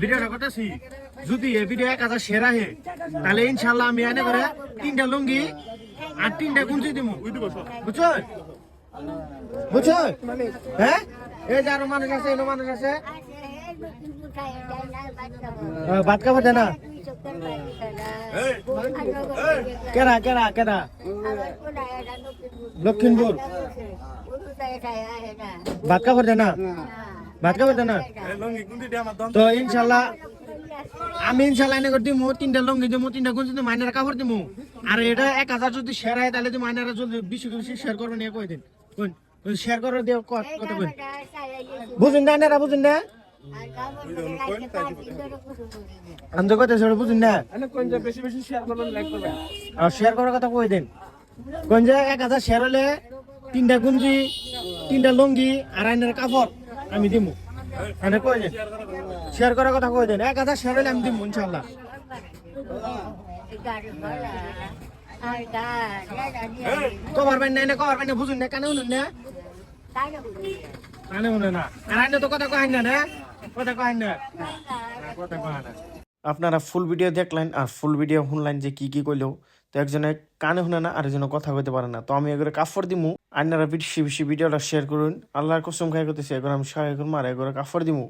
ভিডিওটা করতেছি যদি এই ভিডিও 1000 শেয়ার আহে তাহলে ইনশাআল্লাহ আমি এনে করে 3টা লুঙ্গি আর 3টা গুঞ্জি দিমু বুঝছো বুঝছো হ্যাঁ এই যে আরো মানুষ আছে এনো মানুষ আছে ভাত খাবার দেনা কেরা কেরা কেরা লক্ষিমপুর ভাত খাবার দেনা ভাত খাবার দেনা তো ইনশাল্লাহ আমি ইনশাল্লাহ এনে করে দিমু 3টা লুঙ্গি দিমু 3টা গুঞ্জি দিমু মাইনার কাপড় দিমু আর এটা 1000 যদি শেয়ার হয় তাহলে তুমি মাইনারা জলদি বেশি শেয়ার করবে নিয়ে কই দিন কোন শেয়ার করে দিও কত কোন বুঝুন না এনারা বুঝুন না আমি তো কথা সেটা বুঝুন না বেশি বেশি শেয়ার করবেন, লাইক করবেন আর শেয়ার করার কথা কই দিন কোন যে 1000 শেয়ার হলে 3টা গুঞ্জি 3টা লুঙ্গি আর আইনার কাপড় আমি দিমু মানে কই দিন শেয়ার করার কথা কই দিন 1000 শেয়ার হলে আমি দিমু ইনশাআল্লাহ কবার বাইন না কবার বাইন বুঝুন না কানে শুনুন না কানে শুনুন না আর আইনা তো কথা কই না কথা কই না কথা কই না আপনারা ফুল ভিডিও দেখলেন আর ফুল ভিডিও শুনলেন যে কি কি কইলো তো একজনে কানে শুনে না আর একজনে কথা কইতে পারে না তো আমি এগুলো কাফড় দিমু আপনারা বেশি বেশি ভিডিওটা শেয়ার করুন আল্লাহর কসম খাই করতেছি এখন আমি সহায় করবো আর এগুলো কাফড় দিমু